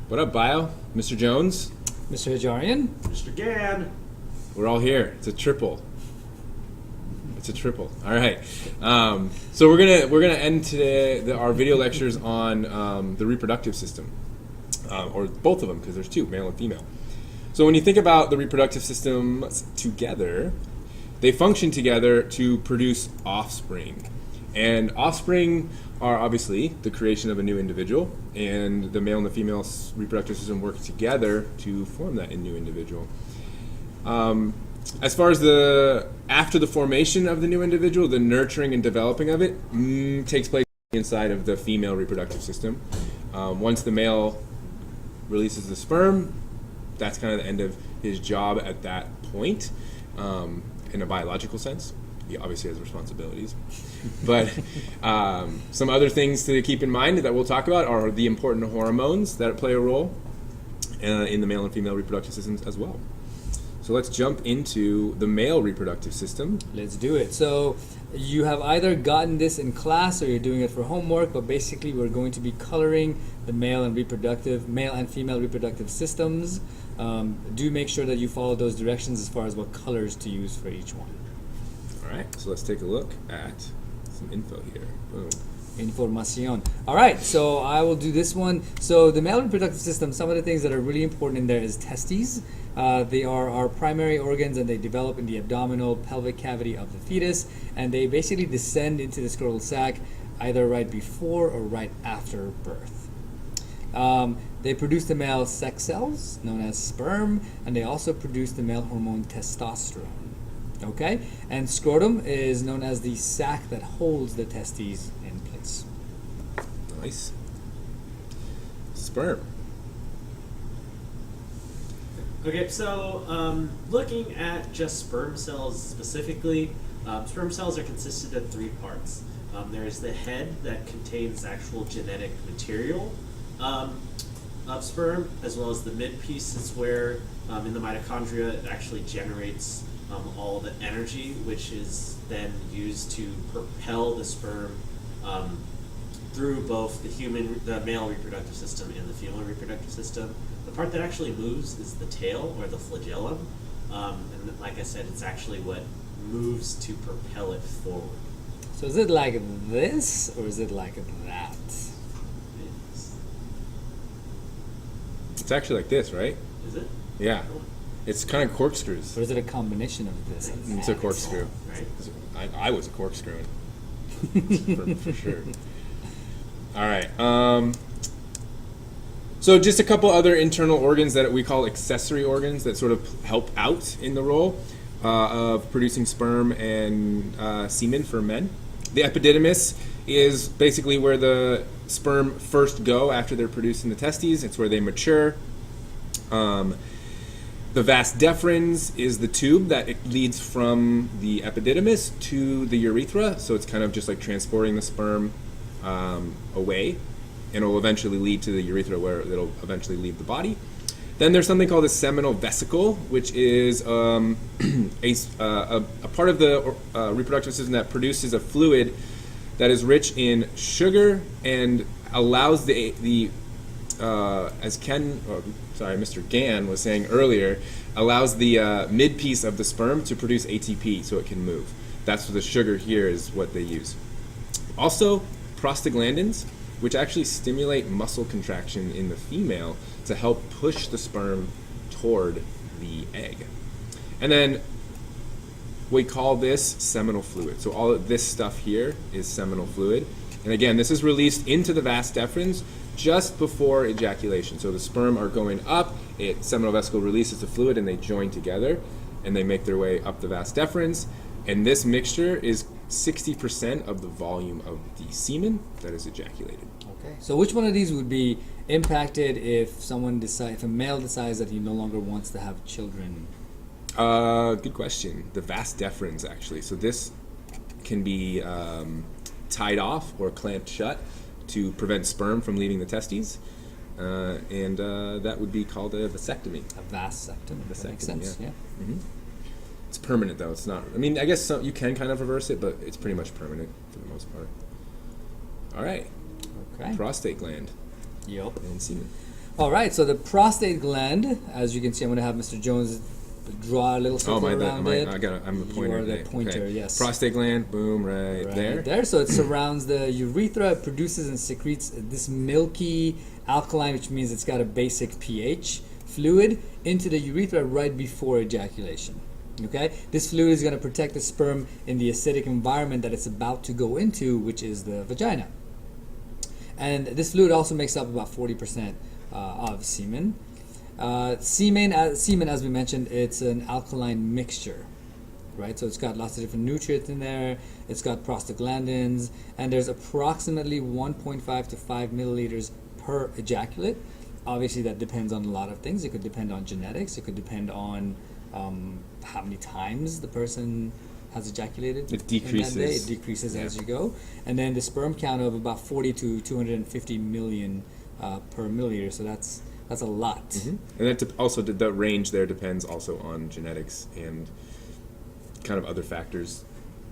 What up, Bio? Mr. Jones? Mr. Hajarian? Mr. Gann. We're all here. It's a triple. All right. So we're gonna end today our video lectures on the reproductive system, or both of them, because there's two, male and female. So when you think about the reproductive systems together, they function together to produce offspring, and offspring are obviously the creation of a new individual, and the male and the female reproductive system work together to form that new individual. As far as after the formation of the new individual, the nurturing and developing of it takes place inside of the female reproductive system. Once the male releases the sperm, that's kind of the end of his job at that point, in a biological sense. He obviously has responsibilities. But some other things to keep in mind that we'll talk about are the important hormones that play a role in the male and female reproductive systems as well. So let's jump into the male reproductive system. Let's do it. So you have either gotten this in class or you're doing it for homework, but basically we're going to be coloring the male and female reproductive systems. Do make sure that you follow those directions as far as what colors to use for each one. All right, so let's take a look at some info here. Boom. Información. All right, so I will do this one. So the male reproductive system, some of the things that are really important in there is testes. They are our primary organs, and they develop in the abdominal pelvic cavity of the fetus, and they basically descend into the scrotal sac either right before or right after birth. They produce the male sex cells, known as sperm, and they also produce the male hormone testosterone. Okay? And scrotum is known as the sac that holds the testes in place. Nice. Sperm. Okay, so looking at just sperm cells specifically, sperm cells are consisted of three parts. There's the head that contains actual genetic material of sperm, as well as the midpiece is where in the mitochondria it actually generates all the energy, which is then used to propel the sperm through both the male reproductive system and the female reproductive system. The part that actually moves is the tail, or the flagellum, and like I said, it's actually what moves to propel it forward. So is it like this, or is it like that? It's actually like this, right? Is it? Yeah. It's kind of corkscrews. Or is it a combination of this? It's a corkscrew. Right. I was a corkscrewing. for sure. All right. So just a couple other internal organs that we call accessory organs that sort of help out in the role of producing sperm and semen for men. The epididymis is basically where the sperm first go after they're produced in the testes. It's where they mature. The vas deferens is the tube that it leads from the epididymis to the urethra, so it's kind of just like transporting the sperm away, and it will eventually lead to the urethra where it'll eventually leave the body. Then there's something called the seminal vesicle, which is a part of the reproductive system that produces a fluid that is rich in sugar and allows Mr. Gann was saying earlier, allows the mid-piece of the sperm to produce ATP so it can move. That's what the sugar here is what they use. Also, prostaglandins, which actually stimulate muscle contraction in the female to help push the sperm toward the egg. And then we call this seminal fluid. So all of this stuff here is seminal fluid. And again, this is released into the vas deferens just before ejaculation. So the sperm are going up, seminal vesicle releases the fluid, and they join together, and they make their way up the vas deferens. And this mixture is 60% of the volume of the semen that is ejaculated. Okay. So which one of these would be impacted if a male decides that he no longer wants to have children? Good question. The vas deferens, actually. So this can be tied off or clamped shut to prevent sperm from leaving the testes, and that would be called a vasectomy. A vasectomy. That makes sense. Yeah. Mm-hmm. It's permanent, though. It's not. I mean, I guess you can kind of reverse it, but it's pretty much permanent for the most part. All right. Okay. Prostate gland. Yep. And semen. All right, so the prostate gland, as you can see, I'm going to have Mr. Jones draw a little circle around it. I'm the pointer. You are the today. pointer, Okay. yes. Prostate gland, boom, right there. So it surrounds the urethra, it produces and secretes this milky alkaline, which means it's got a basic pH fluid into the urethra right before ejaculation. Okay, this fluid is going to protect the sperm in the acidic environment that it's about to go into, which is the vagina. And this fluid also makes up about 40% of semen. Semen, as we mentioned, it's an alkaline mixture, right? So it's got lots of different nutrients in there. It's got prostaglandins, and there's approximately 1.5 to 5 milliliters per ejaculate. Obviously, that depends on a lot of things. It could depend on genetics. It could depend on how many times the person has ejaculated. It decreases. In that day. It decreases as you go. And then the sperm count of about 40 to 250 million per milliliter. So that's a lot. Mm-hmm. And that also the range there depends also on genetics and kind of other factors.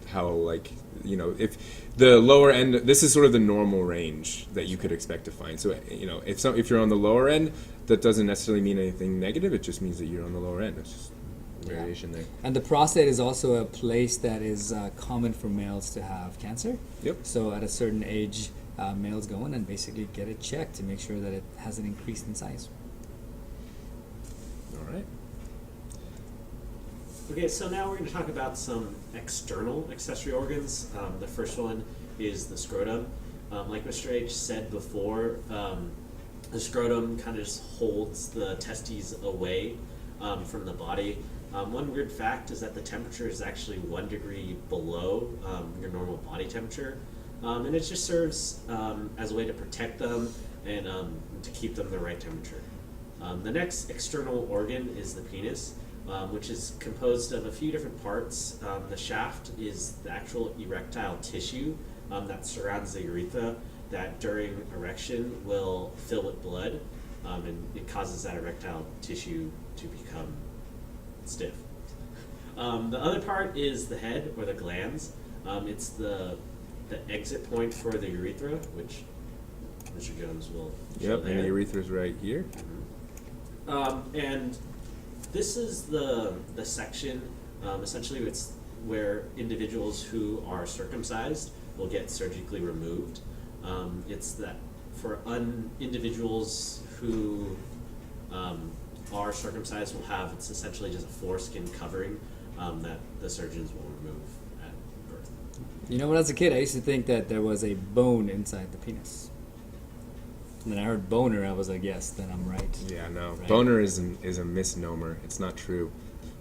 How, like, you know, if the lower end, this is sort of the normal range that you could expect to find. So, you know, if you're on the lower end, that doesn't necessarily mean anything negative. It just means that you're on the lower end. It's just variation there. And the prostate is also a place that is common for males to have cancer. Yep. So at a certain age, males go in and basically get it checked to make sure that it hasn't increased in size. All right. Okay, so now we're going to talk about some external accessory organs. The first one is the scrotum. Like Mr. H said before, the scrotum kind of just holds the testes away from the body. One weird fact is that the temperature is actually 1 degree below your normal body temperature. And it just serves as a way to protect them and to keep them the right temperature. The next external organ is the penis, which is composed of a few different parts. The shaft is the actual erectile tissue that surrounds the urethra that during erection will fill with blood, and it causes that erectile tissue to become stiff. The other part is the head, or the glands. It's the exit point for the urethra, which Mr. Jones will show Yep, there. and the urethra's right here. And this is the section, essentially it's where individuals who are circumcised will get surgically removed. It's that for individuals who are circumcised will have, it's essentially just a foreskin covering that the surgeons will remove at birth. You know, when I was a kid, I used to think that there was a bone inside the penis. And then I heard boner, I was like, yes, then I'm right. Yeah, no. Right. Boner is a misnomer. It's not true.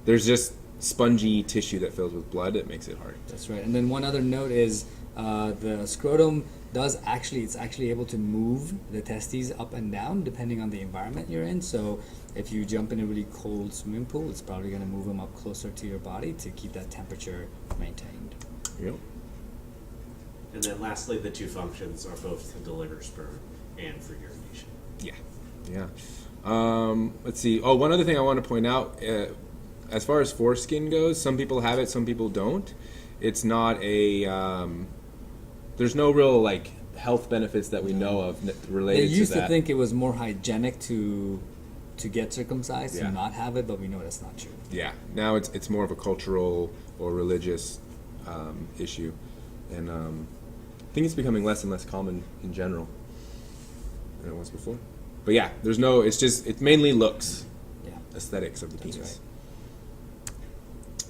There's just spongy tissue that fills with blood. It makes it hard. That's right. And then one other note is the scrotum it's actually able to move the testes up and down depending on the environment you're in. So if you jump in a really cold swimming pool, it's probably going to move them up closer to your body to keep that temperature maintained. Yep. And then lastly, the two functions are both to deliver sperm and for urination. Yeah. Let's see. Oh, one other thing I want to point out. As far as foreskin goes, some people have it, some people don't. It's not a... there's no real, like, health benefits that we know of related to that. They used to think it was more hygienic to get circumcised, Yeah. to not have it, but we know that's not true. Yeah. Now it's more of a cultural or religious issue. And I think it's becoming less and less common in general than it was before. But yeah, it's mainly looks, Yeah. aesthetics of the That's penis.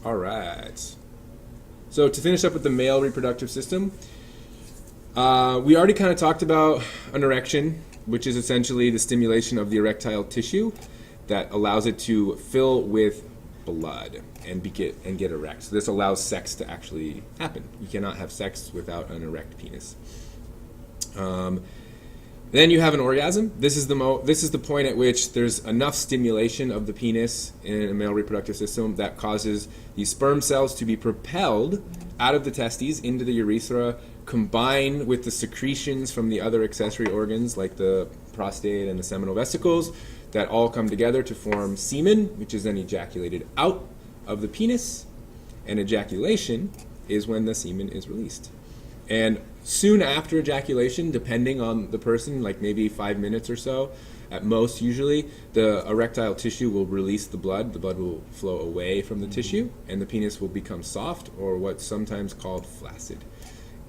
All right. So to finish up with the male reproductive system, we already kind of talked about an erection, which is essentially the stimulation of the erectile tissue that allows it to fill with blood and get erect. So this allows sex to actually happen. You cannot have sex without an erect penis. Then you have an orgasm. This is the point at which there's enough stimulation of the penis in a male reproductive system that causes the sperm cells to be propelled out of the testes into the urethra, combine with the secretions from the other accessory organs like the prostate and the seminal vesicles that all come together to form semen, which is then ejaculated out of the penis. And ejaculation is when the semen is released. And soon after ejaculation, depending on the person, like maybe 5 minutes or so, At most, usually, the erectile tissue will release the blood will flow away from the tissue, and the penis will become soft, or what's sometimes called flaccid.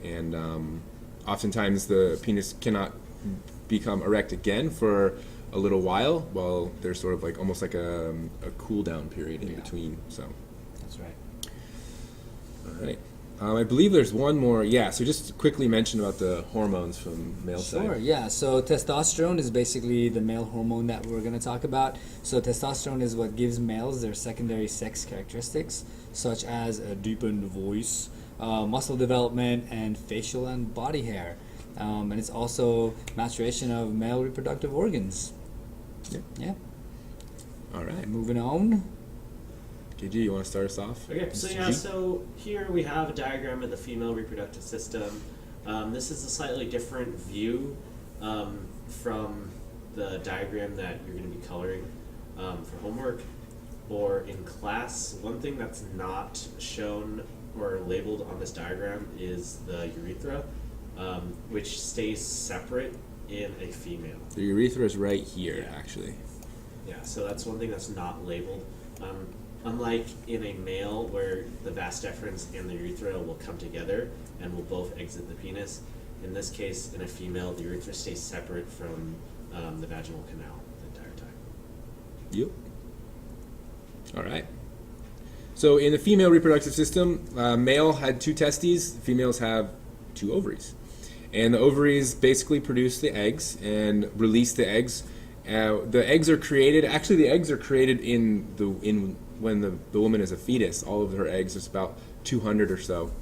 And oftentimes the penis cannot become erect again for a little while there's sort of like almost like a cool down period in between. So That's right. all right. I believe there's one more. Yeah, so just quickly mention about the hormones from male Sure, side. yeah. So testosterone is basically the male hormone that we're going to talk about. So testosterone is what gives males their secondary sex characteristics, such as a deepened voice, muscle development, and facial and body hair. And it's also maturation of male reproductive organs. Yep. Yeah. All right. Moving on. KG, you want to start us off? Okay, so Mr. yeah, G? so here we have a diagram of the female reproductive system. This is a slightly different view from the diagram that you're going to be coloring for homework or in class. One thing that's not shown or labeled on this diagram is the urethra, which stays separate in a female. The urethra is right here, Yeah. actually. Yeah, so that's one thing that's not labeled. Unlike in a male where the vas deferens and the urethra will come together and will both exit the penis, in this case, in a female, the urethra stays separate from the vaginal canal the entire time. Yep. All right. So in the female reproductive system, male had 2 testes, females have 2 ovaries. And the ovaries basically produce the eggs and release the eggs. The eggs are created, actually the eggs are created when the woman is a fetus. All of her eggs is about 200 or so,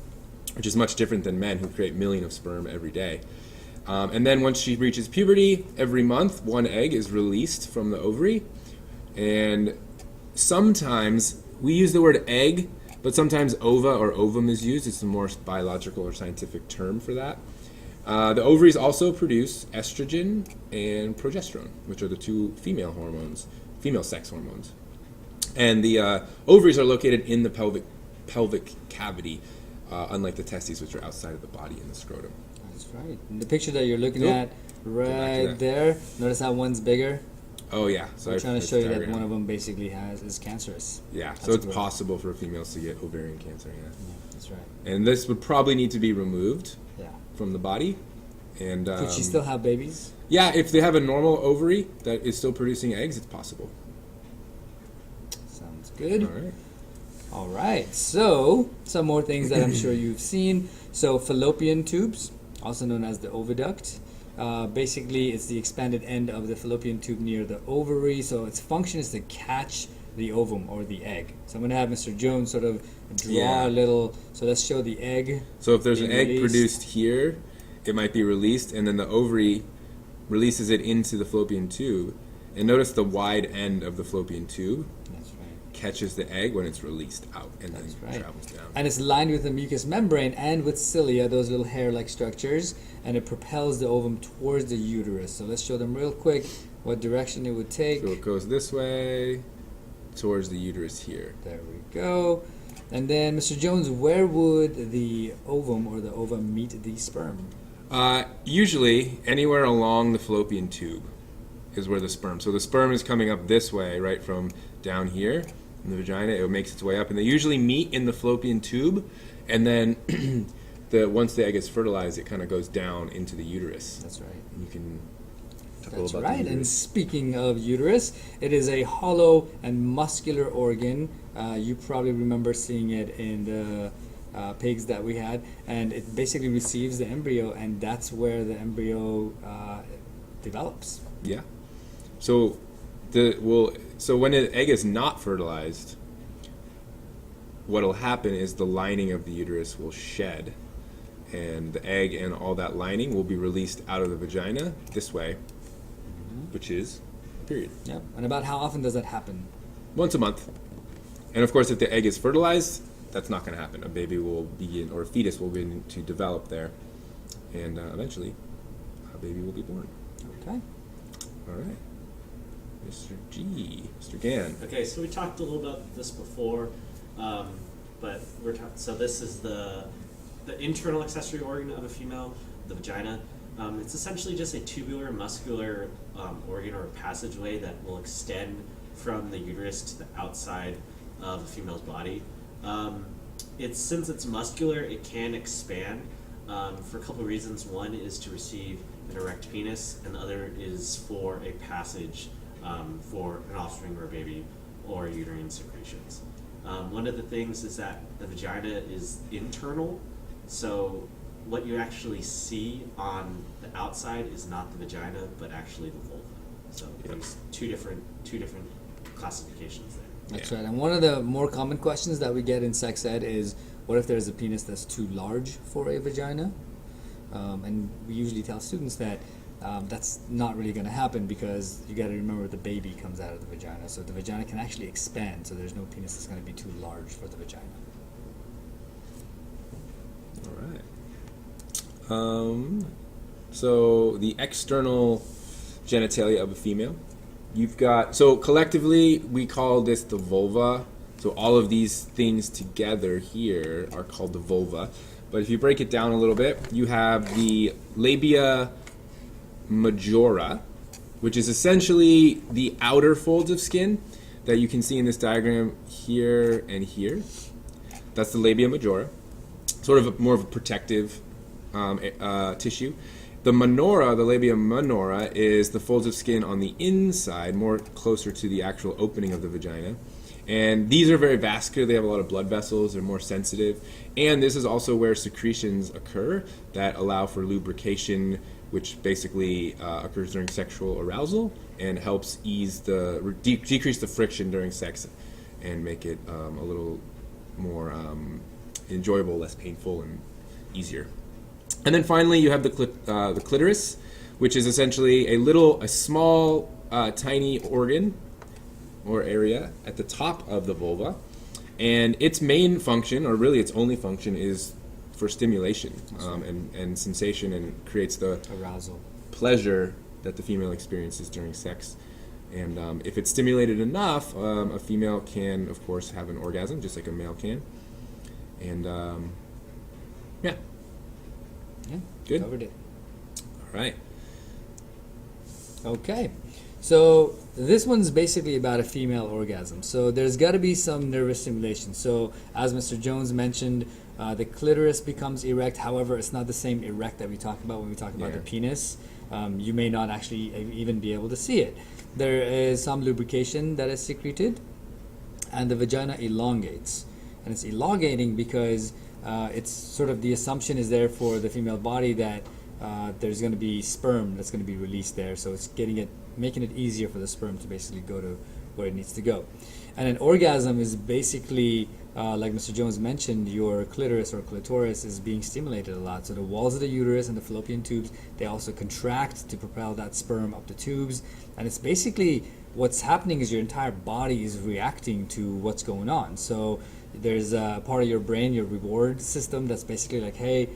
which is much different than men who create millions of sperm every day. And then once she reaches puberty, every month 1 egg is released from the ovary. And sometimes, we use the word egg, but sometimes ova or ovum is used. It's a more biological or scientific term for that. The ovaries also produce estrogen and progesterone, which are the 2 female hormones, female sex hormones. And the ovaries are located in the pelvic cavity, unlike the testes, which are outside of the body in the scrotum. That's right. And the picture that you're looking Nope. at right that. there, notice how one's bigger? Oh yeah, so I'm trying to show you that diagram. one of them basically is cancerous. Yeah, so That's it's gross. possible for females to get ovarian cancer. Yeah, Yeah, that's right. and this would probably need to be removed Yeah. from the body. And Could she still have babies? yeah, if they have a normal ovary that is still producing eggs, it's possible. Sounds good. All right. All right. So, some more things that I'm sure you've seen. So, fallopian tubes, also known as the oviduct. Basically, it's the expanded end of the fallopian tube near the ovary. So, its function is to catch the ovum or the egg. So, I'm going to have Mr. Jones sort of draw Yeah. a little. So, let's show the egg. So if there's an being egg released. produced here, it might be released, and then the ovary releases it into the fallopian tube. And notice the wide end of the fallopian tube That's right. catches the egg when it's released out and That's then right. travels down. And it's lined with a mucous membrane and with cilia, those little hair-like structures, and it propels the ovum towards the uterus. So let's show them real quick what direction it would take. So it goes this way towards the uterus here. There we go. And then, Mr. Jones, where would the ovum or the ova meet the sperm? Usually, anywhere along the fallopian tube is where the sperm. So the sperm is coming up this way, right from down here in the vagina. It makes its way up, and they usually meet in the fallopian tube, and then once the egg is fertilized, it kind of goes down into the uterus. That's right. And you can talk a That's little about right. the And uterus. speaking of uterus, it is a hollow and muscular organ. You probably remember seeing it in the pigs that we had, and it basically receives the embryo, and that's where the embryo develops. Yeah. So when an egg is not fertilized, what'll happen is the lining of the uterus will shed, and the egg and all that lining will be released out of the vagina this way, which is a period. Yep. And about how often does that happen? Once a month. And of course, if the egg is fertilized, that's not going to happen. A baby will begin, or a fetus will begin to develop there, and eventually, a baby will be born. Okay. All right. Mr. G. Mr. Gann. Okay, so we talked a little about this before, but we're talking. So this is the internal accessory organ of a female, the vagina. It's essentially just a tubular muscular organ or passageway that will extend from the uterus to the outside of a female's body. Since it's muscular, it can expand for a couple of reasons. One is to receive an erect penis, and the other is for a passage for an offspring or a baby or uterine secretions. One of the things is that the vagina is internal, so what you actually see on the outside is not the vagina, but actually the vulva. So there's two different classifications there. That's right. And one of the more common questions that we get in sex ed is, what if there's a penis that's too large for a vagina? And we usually tell students that that's not really going to happen, because you got to remember the baby comes out of the vagina. So the vagina can actually expand, so there's no penis that's going to be too large for the vagina. All right. So the external genitalia of a female. You've got, so collectively we call this the vulva. So all of these things together here are called the vulva. But if you break it down a little bit, you have the labia majora, which is essentially the outer folds of skin that you can see in this diagram here and here. That's the labia majora, sort of more of a protective tissue. The minora, the labia minora, is the folds of skin on the inside, more closer to the actual opening of the vagina. And these are very vascular. They have a lot of blood vessels. They're more sensitive. And this is also where secretions occur that allow for lubrication, which basically occurs during sexual arousal and helps ease decrease the friction during sex and make it a little more enjoyable, less painful, and easier. And then finally, you have the clitoris, which is essentially a small, tiny organ or area at the top of the vulva, and its main function, or really its only function, is for stimulation and sensation, and creates the arousal, pleasure that the female experiences during sex. And if it's stimulated enough, a female can, of course, have an orgasm, just like a male can. And yeah. Yeah, good. Covered it. All right. Okay, so this one's basically about a female orgasm. So there's got to be some nervous stimulation. So as Mr. Jones mentioned, the clitoris becomes erect. However, it's not the same erect that we talk about when we talk about the penis. You may not actually even be able to see it. There is some lubrication that is secreted, and the vagina elongates. And it's elongating because it's sort of the assumption is there for the female body that there's going to be sperm that's going to be released there, so it's making it easier for the sperm to basically go to where it needs to go. And an orgasm is basically, like Mr. Jones mentioned, your clitoris or clitoris is being stimulated a lot. So the walls of the uterus and the fallopian tubes, they also contract to propel that sperm up the tubes. And it's basically, what's happening is your entire body is reacting to what's going on. So there's a part of your brain, your reward system, that's basically like, hey,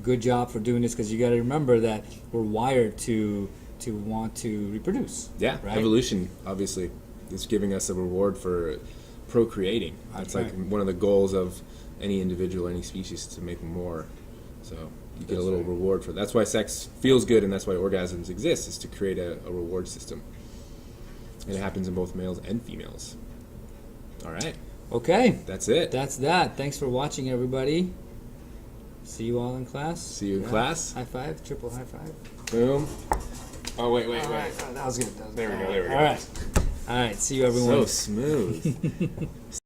good job for doing this, because you got to remember that we're wired to want to reproduce. Yeah, right? Evolution, obviously, is giving us a reward for procreating. That's like one of the goals of any individual, any species, to make more. So you get a little reward for that. That's why sex feels good, and that's why orgasms exist, is to create a reward system. And it happens in both males and females. All right. Okay. That's it. That's that. Thanks for watching, everybody. See you all in class. See you in class. High five. Triple high five. Boom. Oh, wait. All right. Oh, that was good. There we go. All right. See you, everyone. So smooth.